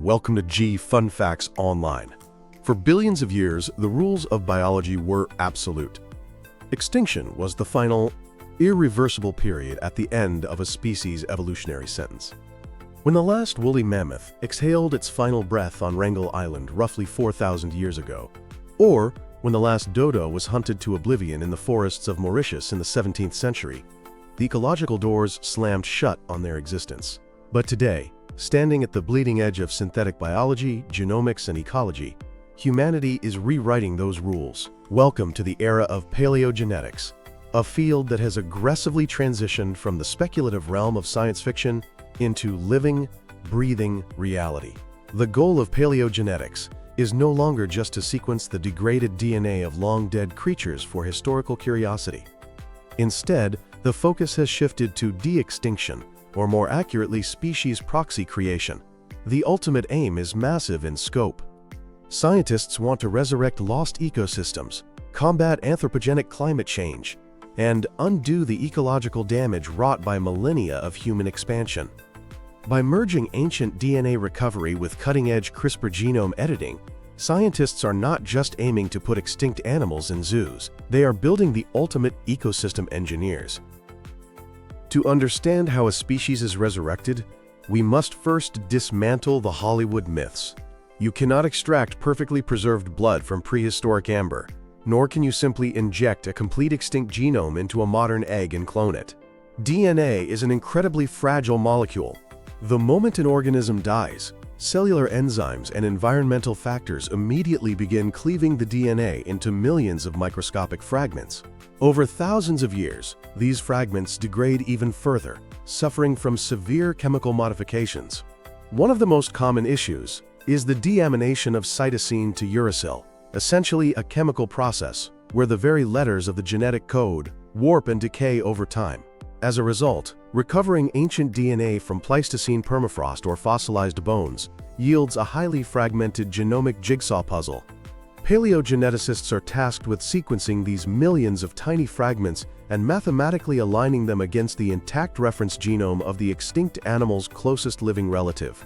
Welcome to G Fun Facts Online. For billions of years, the rules of biology were absolute. Extinction was the final, irreversible period at the end of a species' evolutionary sentence. When the last woolly mammoth exhaled its final breath on Wrangel Island roughly 4,000 years ago, or when the last dodo was hunted to oblivion in the forests of Mauritius in the 17th century, the ecological doors slammed shut on their existence. But today, standing at the bleeding edge of synthetic biology, genomics, and ecology, humanity is rewriting those rules. Welcome to the era of paleogenetics, a field that has aggressively transitioned from the speculative realm of science fiction into living, breathing reality. The goal of paleogenetics is no longer just to sequence the degraded DNA of long-dead creatures for historical curiosity. Instead, the focus has shifted to de-extinction, or more accurately, species proxy creation. The ultimate aim is massive in scope. Scientists want to resurrect lost ecosystems, combat anthropogenic climate change, and undo the ecological damage wrought by millennia of human expansion. By merging ancient DNA recovery with cutting-edge CRISPR genome editing, scientists are not just aiming to put extinct animals in zoos, they are building the ultimate ecosystem engineers. To understand how a species is resurrected, we must first dismantle the Hollywood myths. You cannot extract perfectly preserved blood from prehistoric amber, nor can you simply inject a complete extinct genome into a modern egg and clone it. DNA is an incredibly fragile molecule. The moment an organism dies, cellular enzymes and environmental factors immediately begin cleaving the DNA into millions of microscopic fragments. Over thousands of years, these fragments degrade even further, suffering from severe chemical modifications. One of the most common issues is the deamination of cytosine to uracil, essentially a chemical process where the very letters of the genetic code warp and decay over time. As a result, recovering ancient DNA from Pleistocene permafrost or fossilized bones yields a highly fragmented genomic jigsaw puzzle. Paleogeneticists are tasked with sequencing these millions of tiny fragments and mathematically aligning them against the intact reference genome of the extinct animal's closest living relative.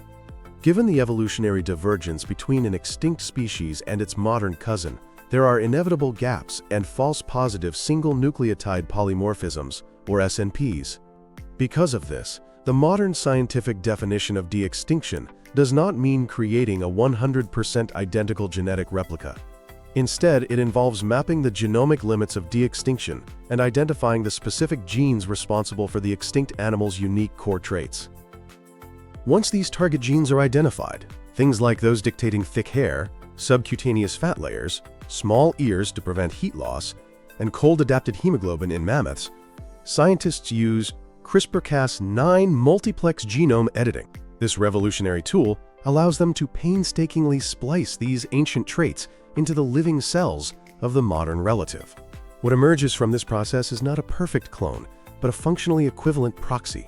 Given the evolutionary divergence between an extinct species and its modern cousin, there are inevitable gaps and false positive single nucleotide polymorphisms, or SNPs. Because of this, the modern scientific definition of de-extinction does not mean creating a 100% identical genetic replica. Instead, it involves mapping the genomic limits of de-extinction and identifying the specific genes responsible for the extinct animal's unique core traits. Once these target genes are identified, things like those dictating thick hair, subcutaneous fat layers, small ears to prevent heat loss, and cold-adapted hemoglobin in mammoths, scientists use CRISPR-Cas9 multiplex genome editing. This revolutionary tool allows them to painstakingly splice these ancient traits into the living cells of the modern relative. What emerges from this process is not a perfect clone, but a functionally equivalent proxy.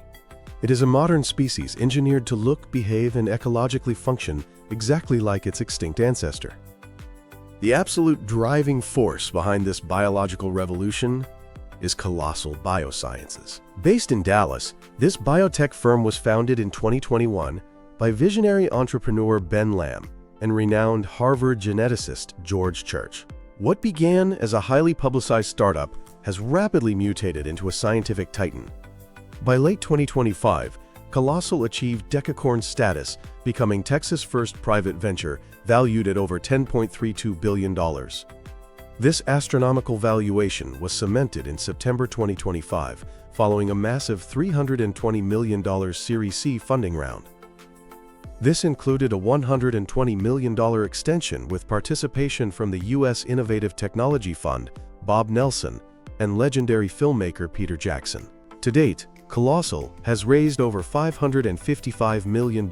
It is a modern species engineered to look, behave, and ecologically function exactly like its extinct ancestor. The absolute driving force behind this biological revolution is Colossal Biosciences. Based in Dallas, this biotech firm was founded in 2021 by visionary entrepreneur Ben Lamb and renowned Harvard geneticist George Church. What began as a highly publicized startup has rapidly mutated into a scientific titan. By late 2025, Colossal achieved decacorn status, becoming Texas' first private venture valued at over $10.32 billion. This astronomical valuation was cemented in September 2025, following a massive $320 million Series C funding round. This included a $120 million extension with participation from the U.S. Innovative Technology Fund, Bob Nelson, and legendary filmmaker Peter Jackson. To date, Colossal has raised over $555 million,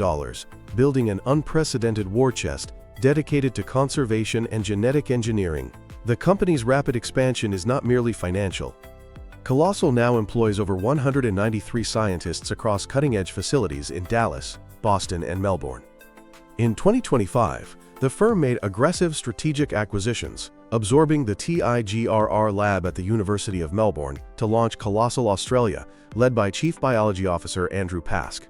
building an unprecedented war chest dedicated to conservation and genetic engineering. The company's rapid expansion is not merely financial. Colossal now employs over 193 scientists across cutting-edge facilities in Dallas, Boston, and Melbourne. In 2025, the firm made aggressive strategic acquisitions, absorbing the TIGRR lab at the University of Melbourne to launch Colossal Australia, led by Chief Biology Officer Andrew Pask.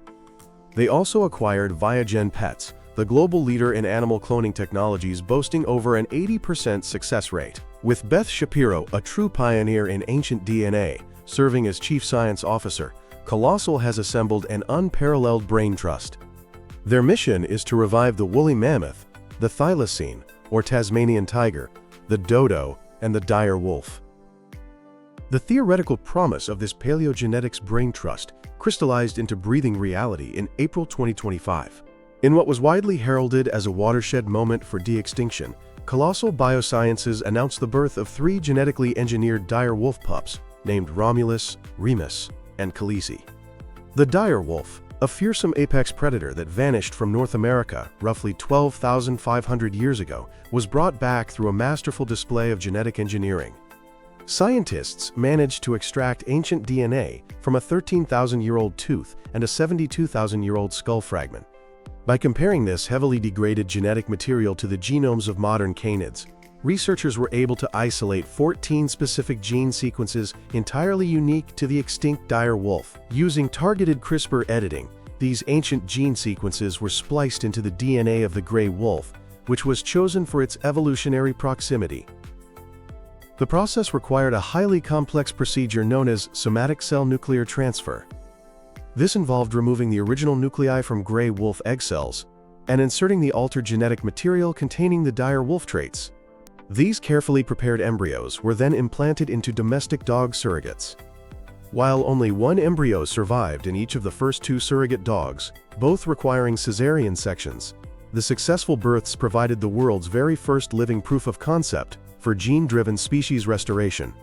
They also acquired Viagen Pets, the global leader in animal cloning technologies, boasting over an 80% success rate. With Beth Shapiro, a true pioneer in ancient DNA, serving as chief science officer, Colossal has assembled an unparalleled brain trust. Their mission is to revive the woolly mammoth, the thylacine, or Tasmanian tiger, the dodo, and the dire wolf. The theoretical promise of this paleogenetics brain trust crystallized into breathing reality in April 2025. In what was widely heralded as a watershed moment for de-extinction, Colossal Biosciences announced the birth of 3 genetically engineered dire wolf pups named Romulus, Remus, and Khaleesi. The dire wolf, a fearsome apex predator that vanished from North America roughly 12,500 years ago, was brought back through a masterful display of genetic engineering. Scientists managed to extract ancient DNA from a 13,000-year-old tooth and a 72,000-year-old skull fragment. By comparing this heavily degraded genetic material to the genomes of modern canids, researchers were able to isolate 14 specific gene sequences entirely unique to the extinct dire wolf. Using targeted CRISPR editing, these ancient gene sequences were spliced into the DNA of the gray wolf, which was chosen for its evolutionary proximity. The process required a highly complex procedure known as somatic cell nuclear transfer. This involved removing the original nuclei from gray wolf egg cells and inserting the altered genetic material containing the dire wolf traits. These carefully prepared embryos were then implanted into domestic dog surrogates. While only 1 embryo survived in each of the first 2 surrogate dogs, both requiring cesarean sections, the successful births provided the world's very first living proof of concept for gene-driven species restoration.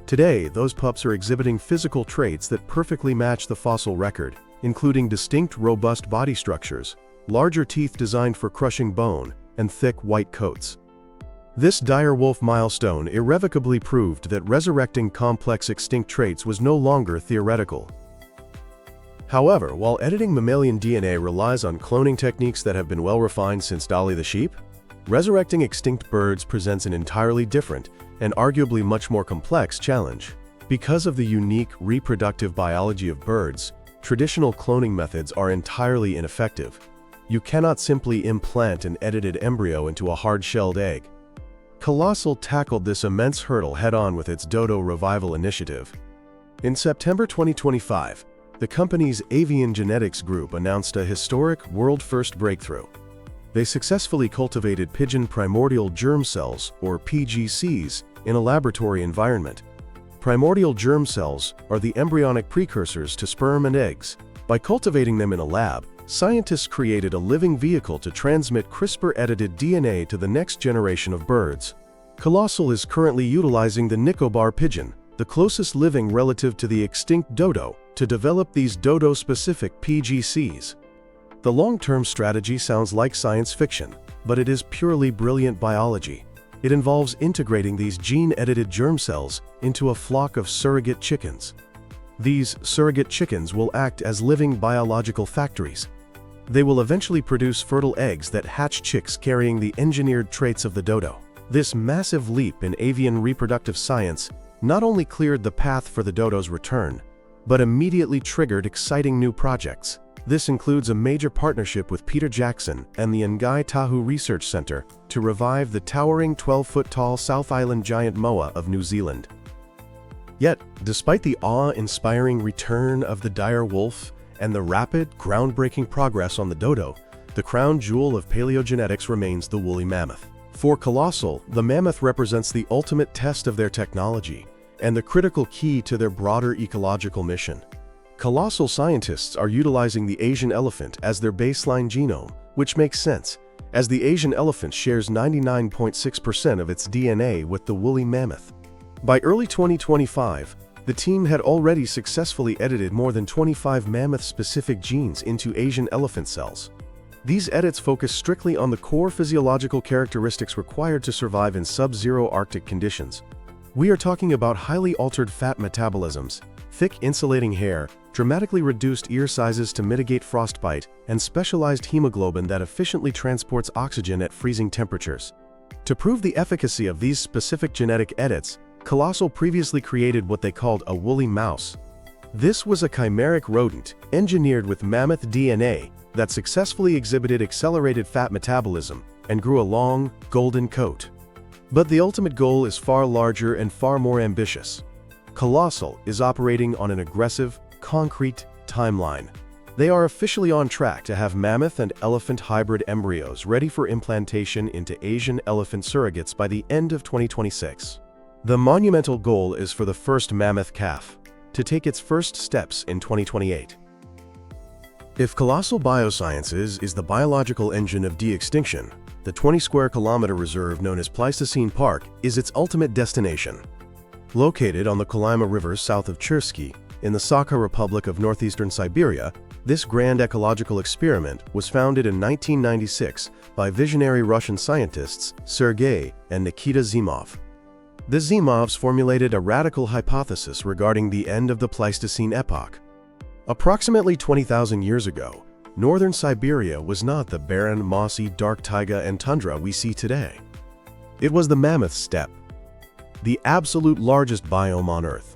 Today, those pups are exhibiting physical traits that perfectly match the fossil record, including distinct, robust body structures, larger teeth designed for crushing bone, and thick white coats. This dire wolf milestone irrevocably proved that resurrecting complex extinct traits was no longer theoretical. However, while editing mammalian DNA relies on cloning techniques that have been well refined since Dolly the sheep, resurrecting extinct birds presents an entirely different and arguably much more complex challenge. Because of the unique reproductive biology of birds, traditional cloning methods are entirely ineffective. You cannot simply implant an edited embryo into a hard-shelled egg. Colossal tackled this immense hurdle head-on with its Dodo Revival initiative. In September 2025, the company's Avian Genetics Group announced a historic world-first breakthrough. They successfully cultivated pigeon primordial germ cells, or PGCs, in a laboratory environment. Primordial germ cells are the embryonic precursors to sperm and eggs. By cultivating them in a lab, scientists created a living vehicle to transmit CRISPR-edited DNA to the next generation of birds. Colossal is currently utilizing the Nicobar pigeon, the closest living relative to the extinct dodo, to develop these dodo-specific PGCs. The long-term strategy sounds like science fiction, but it is purely brilliant biology. It involves integrating these gene-edited germ cells into a flock of surrogate chickens. These surrogate chickens will act as living biological factories. They will eventually produce fertile eggs that hatch chicks carrying the engineered traits of the dodo. This massive leap in avian reproductive science not only cleared the path for the dodo's return, but immediately triggered exciting new projects. This includes a major partnership with Peter Jackson and the Ngai Tahu Research Centre to revive the towering 12-foot-tall South Island giant moa of New Zealand. Yet, despite the awe-inspiring return of the dire wolf and the rapid, groundbreaking progress on the dodo, the crown jewel of paleogenetics remains the woolly mammoth. For Colossal, the mammoth represents the ultimate test of their technology and the critical key to their broader ecological mission. Colossal scientists are utilizing the Asian elephant as their baseline genome, which makes sense, as the Asian elephant shares 99.6% of its DNA with the woolly mammoth. By early 2025, the team had already successfully edited more than 25 mammoth-specific genes into Asian elephant cells. These edits focus strictly on the core physiological characteristics required to survive in sub-zero Arctic conditions. We are talking about highly altered fat metabolisms, thick insulating hair, dramatically reduced ear sizes to mitigate frostbite, and specialized hemoglobin that efficiently transports oxygen at freezing temperatures. To prove the efficacy of these specific genetic edits, Colossal previously created what they called a woolly mouse. This was a chimeric rodent engineered with mammoth DNA that successfully exhibited accelerated fat metabolism and grew a long, golden coat. But the ultimate goal is far larger and far more ambitious. Colossal is operating on an aggressive, concrete timeline. They are officially on track to have mammoth and elephant hybrid embryos ready for implantation into Asian elephant surrogates by the end of 2026. The monumental goal is for the first mammoth calf to take its first steps in 2028. If Colossal Biosciences is the biological engine of de-extinction, the 20-square-kilometer reserve known as Pleistocene Park is its ultimate destination. Located on the Kolyma River south of Chersky, in the Sakha Republic of northeastern Siberia, this grand ecological experiment was founded in 1996 by visionary Russian scientists Sergei and Nikita Zimov. The Zimovs formulated a radical hypothesis regarding the end of the Pleistocene epoch. Approximately 20,000 years ago, northern Siberia was not the barren, mossy, dark taiga and tundra we see today. It was the mammoth steppe, the absolute largest biome on Earth.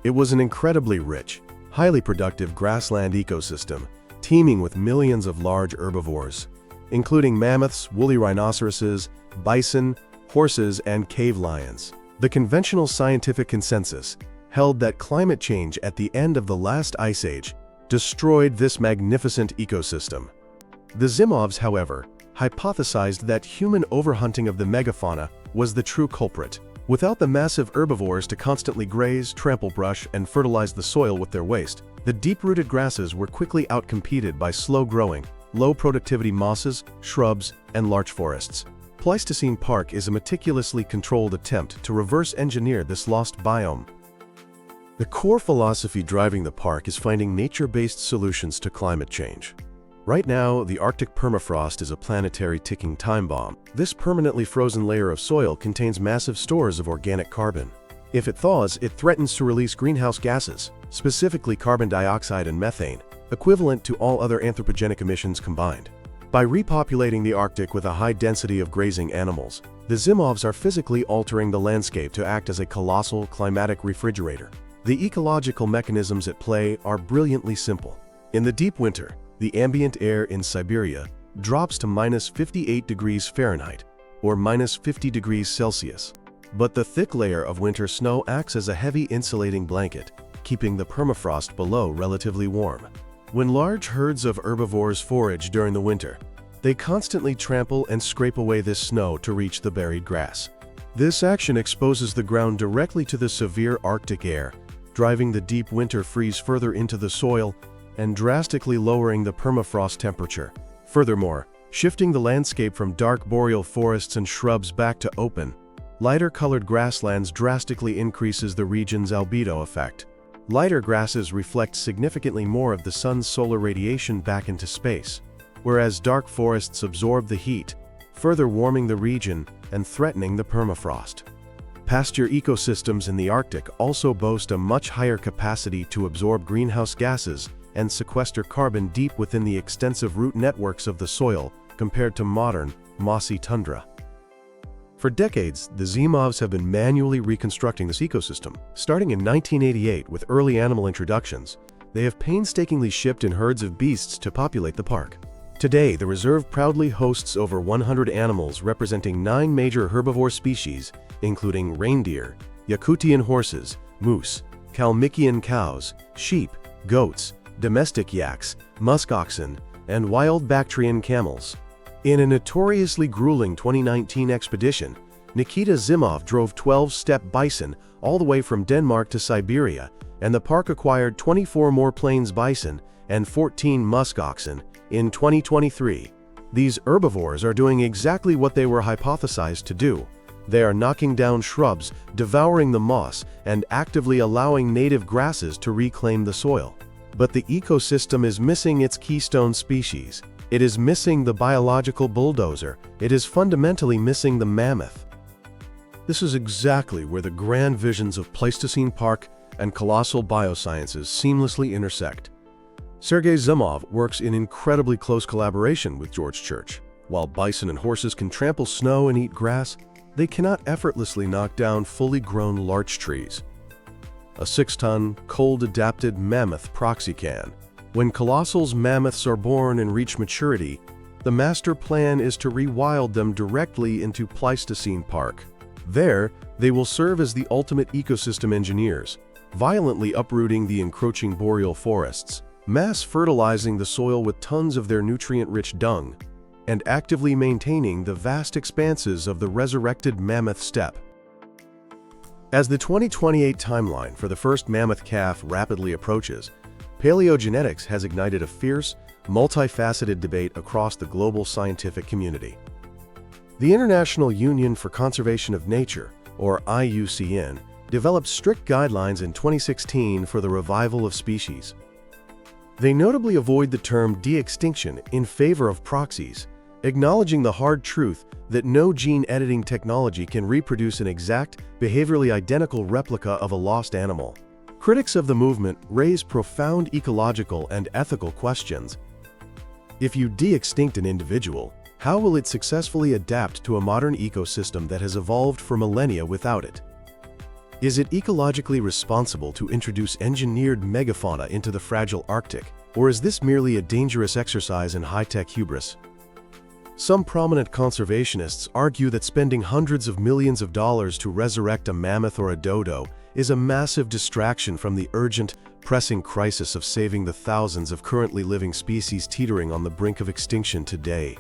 It was an incredibly rich, highly productive grassland ecosystem, teeming with millions of large herbivores, including mammoths, woolly rhinoceroses, bison, horses, and cave lions. The conventional scientific consensus held that climate change at the end of the last ice age destroyed this magnificent ecosystem. The Zimovs, however, hypothesized that human overhunting of the megafauna was the true culprit. Without the massive herbivores to constantly graze, trample brush, and fertilize the soil with their waste, the deep-rooted grasses were quickly outcompeted by slow-growing, low-productivity mosses, shrubs, and larch forests. Pleistocene Park is a meticulously controlled attempt to reverse-engineer this lost biome. The core philosophy driving the park is finding nature-based solutions to climate change. Right now, the Arctic permafrost is a planetary ticking time bomb. This permanently frozen layer of soil contains massive stores of organic carbon. If it thaws, it threatens to release greenhouse gases, specifically carbon dioxide and methane, equivalent to all other anthropogenic emissions combined. By repopulating the Arctic with a high density of grazing animals, the Zimovs are physically altering the landscape to act as a colossal climatic refrigerator. The ecological mechanisms at play are brilliantly simple. In the deep winter, the ambient air in Siberia drops to -58 degrees Fahrenheit, or -50 degrees Celsius. But the thick layer of winter snow acts as a heavy insulating blanket, keeping the permafrost below relatively warm. When large herds of herbivores forage during the winter, they constantly trample and scrape away this snow to reach the buried grass. This action exposes the ground directly to the severe Arctic air, driving the deep winter freeze further into the soil and drastically lowering the permafrost temperature. Furthermore, shifting the landscape from dark boreal forests and shrubs back to open, lighter-colored grasslands drastically increases the region's albedo effect. Lighter grasses reflect significantly more of the sun's solar radiation back into space, whereas dark forests absorb the heat, further warming the region and threatening the permafrost. Pasture ecosystems in the Arctic also boast a much higher capacity to absorb greenhouse gases and sequester carbon deep within the extensive root networks of the soil compared to modern, mossy tundra. For decades, the Zimovs have been manually reconstructing this ecosystem. Starting in 1988 with early animal introductions, they have painstakingly shipped in herds of beasts to populate the park. Today, the reserve proudly hosts over 100 animals representing 9 major herbivore species, including reindeer, Yakutian horses, moose, Kalmykian cows, sheep, goats, domestic yaks, musk oxen, and wild Bactrian camels. In a notoriously grueling 2019 expedition, Nikita Zimov drove 12 steppe bison all the way from Denmark to Siberia, and the park acquired 24 more plains bison and 14 musk oxen in 2023. These herbivores are doing exactly what they were hypothesized to do. They are knocking down shrubs, devouring the moss, and actively allowing native grasses to reclaim the soil. But the ecosystem is missing its keystone species. It is missing the biological bulldozer. It is fundamentally missing the mammoth. This is exactly where the grand visions of Pleistocene Park and Colossal Biosciences seamlessly intersect. Sergei Zimov works in incredibly close collaboration with George Church. While bison and horses can trample snow and eat grass, they cannot effortlessly knock down fully grown larch trees. a 6-ton, cold-adapted mammoth proxy can. When colossal mammoths are born and reach maturity, the master plan is to rewild them directly into Pleistocene Park. There, they will serve as the ultimate ecosystem engineers, violently uprooting the encroaching boreal forests, mass fertilizing the soil with tons of their nutrient-rich dung, and actively maintaining the vast expanses of the resurrected mammoth steppe. As the 2028 timeline for the first mammoth calf rapidly approaches, paleogenetics has ignited a fierce, multifaceted debate across the global scientific community. The International Union for Conservation of Nature, or IUCN, developed strict guidelines in 2016 for the revival of species. They notably avoid the term de-extinction in favor of proxies, acknowledging the hard truth that no gene editing technology can reproduce an exact, behaviorally identical replica of a lost animal. Critics of the movement raise profound ecological and ethical questions. If you de-extinct an individual, how will it successfully adapt to a modern ecosystem that has evolved for millennia without it? Is it ecologically responsible to introduce engineered megafauna into the fragile Arctic, or is this merely a dangerous exercise in high-tech hubris? Some prominent conservationists argue that spending hundreds of millions of dollars to resurrect a mammoth or a dodo is a massive distraction from the urgent, pressing crisis of saving the thousands of currently living species teetering on the brink of extinction today.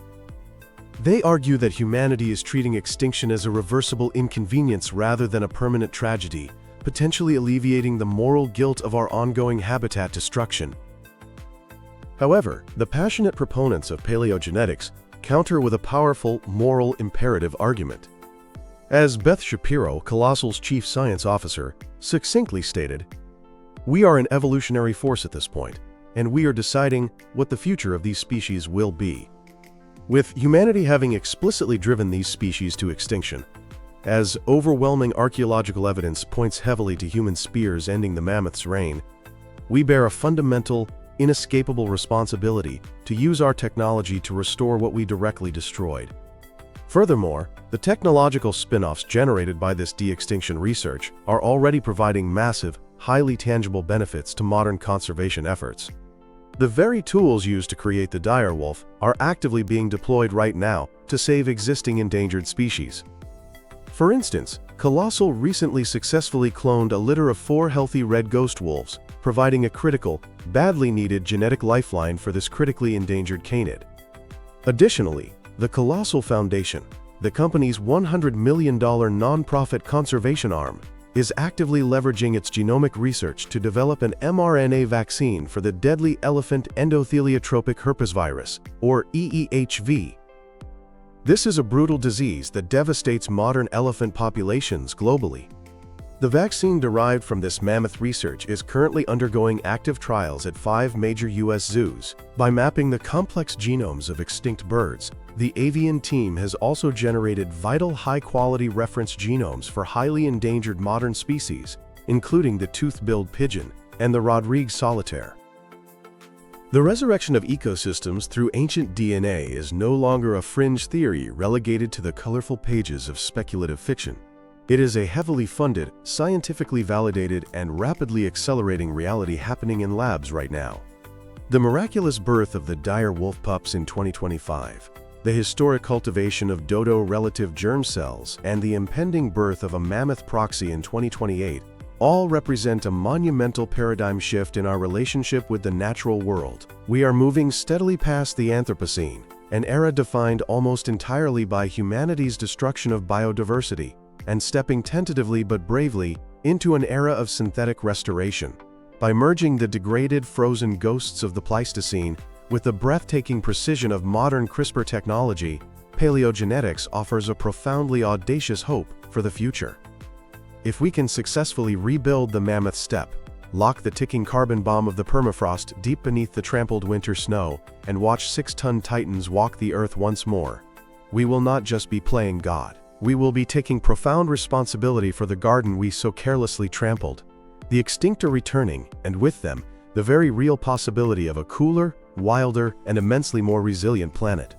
They argue that humanity is treating extinction as a reversible inconvenience rather than a permanent tragedy, potentially alleviating the moral guilt of our ongoing habitat destruction. However, the passionate proponents of paleogenetics counter with a powerful moral imperative argument. As Beth Shapiro, Colossal's chief science officer, succinctly stated, "We are an evolutionary force at this point, and we are deciding what the future of these species will be." With humanity having explicitly driven these species to extinction, as overwhelming archaeological evidence points heavily to human spears ending the mammoth's reign, we bear a fundamental, inescapable responsibility to use our technology to restore what we directly destroyed. Furthermore, the technological spin-offs generated by this de-extinction research are already providing massive, highly tangible benefits to modern conservation efforts. The very tools used to create the dire wolf are actively being deployed right now to save existing endangered species. For instance, Colossal recently successfully cloned a litter of 4 healthy red ghost wolves, providing a critical, badly needed genetic lifeline for this critically endangered canid. Additionally, the Colossal Foundation, the company's $100 million nonprofit conservation arm, is actively leveraging its genomic research to develop an mRNA vaccine for the deadly elephant endotheliotropic herpesvirus, or EEHV. This is a brutal disease that devastates modern elephant populations globally. The vaccine derived from this mammoth research is currently undergoing active trials at 5 major U.S. zoos. By mapping the complex genomes of extinct birds, the avian team has also generated vital high-quality reference genomes for highly endangered modern species, including the tooth-billed pigeon and the Rodrigues solitaire. The resurrection of ecosystems through ancient DNA is no longer a fringe theory relegated to the colorful pages of speculative fiction. It is a heavily funded, scientifically validated, and rapidly accelerating reality happening in labs right now. The miraculous birth of the dire wolf pups in 2025, the historic cultivation of dodo relative germ cells, and the impending birth of a mammoth proxy in 2028 all represent a monumental paradigm shift in our relationship with the natural world. We are moving steadily past the Anthropocene, an era defined almost entirely by humanity's destruction of biodiversity, and stepping tentatively but bravely into an era of synthetic restoration. By merging the degraded frozen ghosts of the Pleistocene with the breathtaking precision of modern CRISPR technology, paleogenetics offers a profoundly audacious hope for the future. If we can successfully rebuild the mammoth steppe, lock the ticking carbon bomb of the permafrost deep beneath the trampled winter snow, and watch 6-ton titans walk the earth once more, we will not just be playing God. We will be taking profound responsibility for the garden we so carelessly trampled. The extinct are returning, and with them, the very real possibility of a cooler, wilder, and immensely more resilient planet.